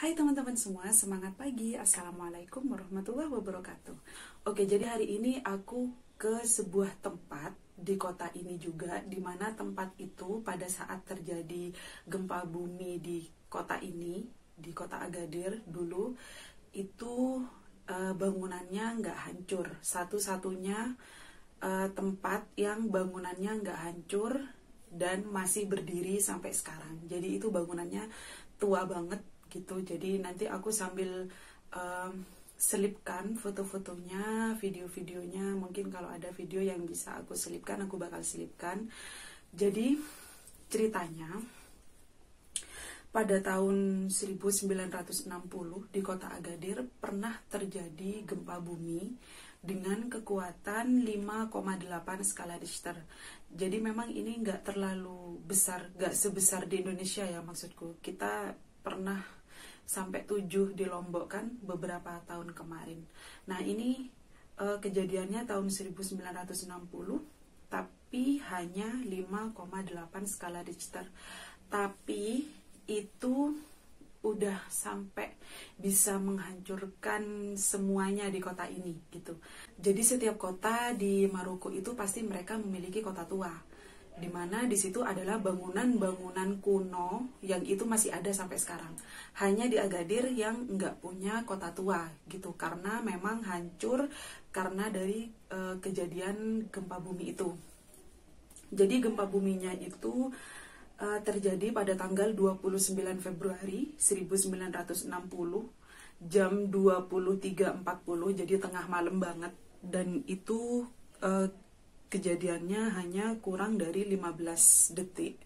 Hai teman-teman semua, semangat pagi. Assalamualaikum warahmatullahi wabarakatuh. Oke, jadi hari ini aku ke sebuah tempat di kota ini juga, di mana tempat itu pada saat terjadi gempa bumi di kota ini, di kota Agadir dulu, itu bangunannya nggak hancur. Satu-satunya tempat yang bangunannya nggak hancur dan masih berdiri sampai sekarang. Jadi itu bangunannya tua banget gitu. Jadi nanti aku sambil selipkan foto-fotonya, video-videonya. Mungkin kalau ada video yang bisa aku selipkan, aku bakal selipkan. Jadi ceritanya pada tahun 1960 di kota Agadir pernah terjadi gempa bumi dengan kekuatan 5,8 skala Richter. Jadi memang ini nggak terlalu besar, nggak sebesar di Indonesia ya maksudku. Kita pernah sampai 7 di Lombok kan beberapa tahun kemarin. Nah ini kejadiannya tahun 1960, tapi hanya 5,8 skala Richter. Tapi itu udah sampai bisa menghancurkan semuanya di kota ini gitu. Jadi setiap kota di Maroko itu pasti mereka memiliki kota tua, di mana di situ adalah bangunan-bangunan kuno yang itu masih ada sampai sekarang. Hanya di Agadir yang nggak punya kota tua gitu, karena memang hancur karena dari kejadian gempa bumi itu. Jadi gempa buminya itu terjadi pada tanggal 29 Februari 1960 jam 23.40, jadi tengah malam banget, dan itu kejadiannya hanya kurang dari 15 detik.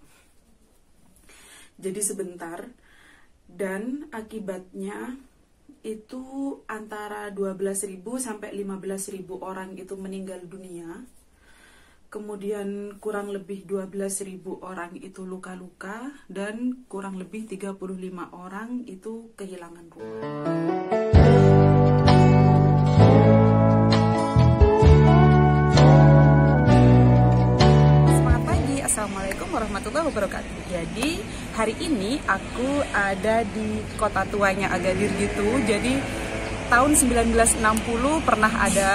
Jadi sebentar, dan akibatnya itu antara 12.000 sampai 15.000 orang itu meninggal dunia. Kemudian kurang lebih 12.000 orang itu luka-luka, dan kurang lebih 35 orang itu kehilangan rumah. Assalamualaikum warahmatullahi wabarakatuh. Jadi hari ini aku ada di kota tuanya Agadir gitu. Jadi tahun 1960 pernah ada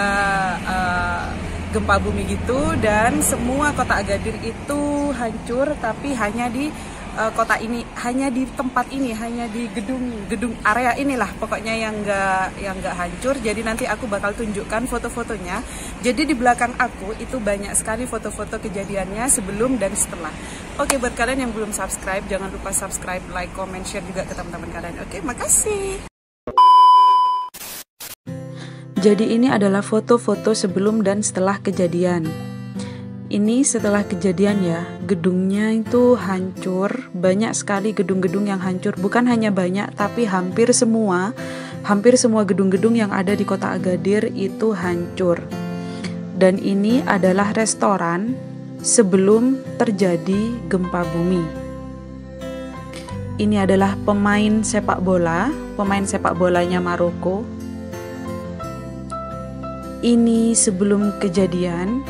gempa bumi gitu, dan semua kota Agadir itu hancur, tapi hanya di kota ini, hanya di tempat ini, hanya di gedung area inilah pokoknya yang nggak hancur. Jadi nanti aku bakal tunjukkan foto-fotonya. Jadi di belakang aku itu banyak sekali foto-foto kejadiannya sebelum dan setelah. Oke, buat kalian yang belum subscribe, jangan lupa subscribe, like, comment, share juga ke teman-teman kalian. Oke, makasih. Jadi ini adalah foto-foto sebelum dan setelah kejadian. Ini setelah kejadian ya, gedungnya itu hancur, banyak sekali gedung-gedung yang hancur. Bukan hanya banyak, tapi hampir semua gedung-gedung yang ada di kota Agadir itu hancur. Dan ini adalah restoran sebelum terjadi gempa bumi. Ini adalah pemain sepak bolanya Maroko. Ini sebelum kejadian,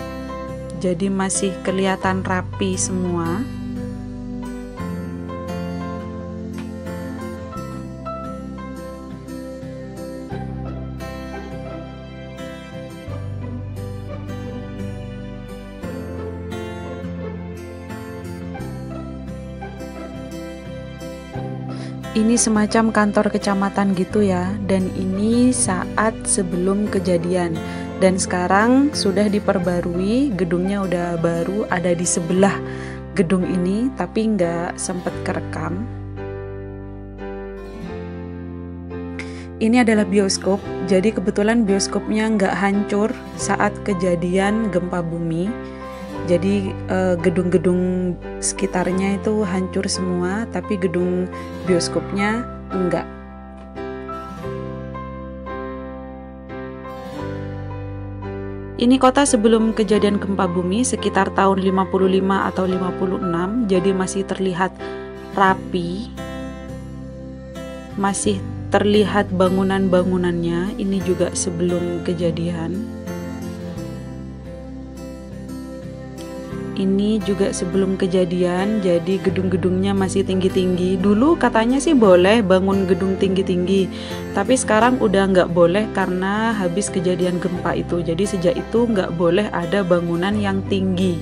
jadi masih kelihatan rapi semua. Ini semacam kantor kecamatan gitu ya, dan ini saat sebelum kejadian. Dan sekarang sudah diperbarui, gedungnya udah baru, ada di sebelah gedung ini, tapi nggak sempet kerekam. Ini adalah bioskop, jadi kebetulan bioskopnya nggak hancur saat kejadian gempa bumi. Jadi gedung-gedung sekitarnya itu hancur semua, tapi gedung bioskopnya enggak. Ini kota sebelum kejadian gempa bumi sekitar tahun 55 atau 56, jadi masih terlihat rapi. Masih terlihat bangunan-bangunannya, ini juga sebelum kejadian. Ini juga sebelum kejadian, jadi gedung-gedungnya masih tinggi-tinggi. Dulu katanya sih boleh bangun gedung tinggi-tinggi, tapi sekarang udah nggak boleh karena habis kejadian gempa itu. Jadi sejak itu nggak boleh ada bangunan yang tinggi.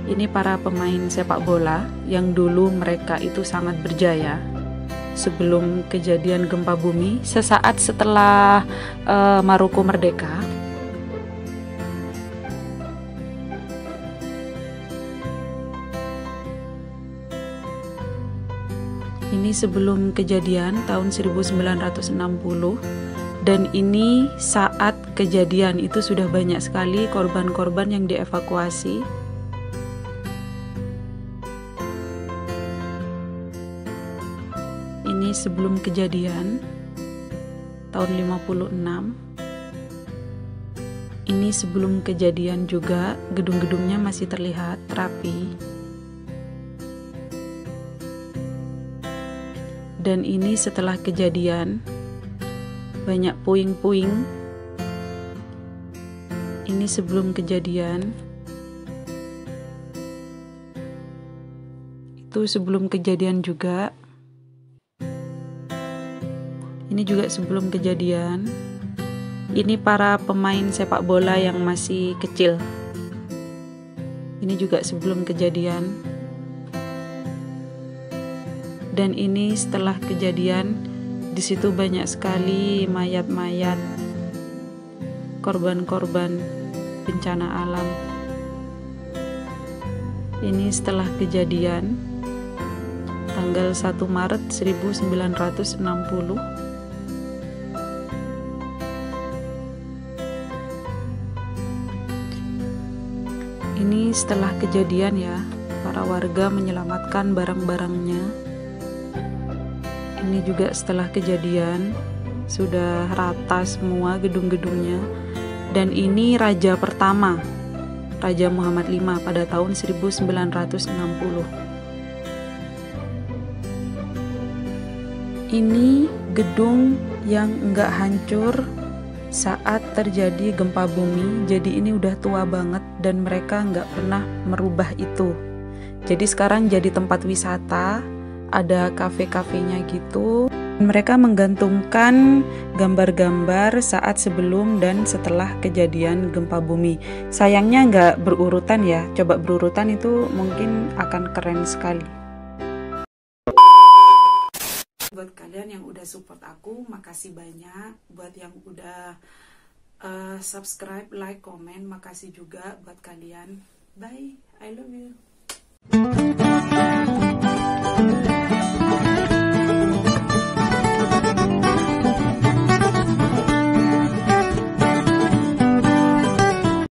Ini para pemain sepak bola yang dulu mereka itu sangat berjaya sebelum kejadian gempa bumi. Sesaat setelah Maroko merdeka, ini sebelum kejadian tahun 1960, dan ini saat kejadian itu sudah banyak sekali korban-korban yang dievakuasi. Ini sebelum kejadian tahun 56. Ini sebelum kejadian juga, gedung-gedungnya masih terlihat rapi. Dan ini setelah kejadian, banyak puing-puing. Ini sebelum kejadian. Itu sebelum kejadian juga. Ini juga sebelum kejadian. Ini para pemain sepak bola yang masih kecil. Ini juga sebelum kejadian. Dan ini setelah kejadian, di situ banyak sekali mayat-mayat korban-korban bencana alam. Ini setelah kejadian, tanggal 1 Maret 1960. Ini setelah kejadian ya, para warga menyelamatkan barang-barangnya. Ini juga setelah kejadian, sudah rata semua gedung-gedungnya. Dan ini raja pertama, Raja Muhammad V pada tahun 1960. Ini gedung yang enggak hancur saat terjadi gempa bumi. Jadi ini udah tua banget dan mereka enggak pernah merubah itu. Jadi sekarang jadi tempat wisata, ada kafe-kafenya gitu. Mereka menggantungkan gambar-gambar saat sebelum dan setelah kejadian gempa bumi. Sayangnya nggak berurutan ya, coba berurutan itu mungkin akan keren sekali. Buat kalian yang udah support aku, makasih banyak. Buat yang udah subscribe, like, komen, makasih juga buat kalian. Bye, I love you.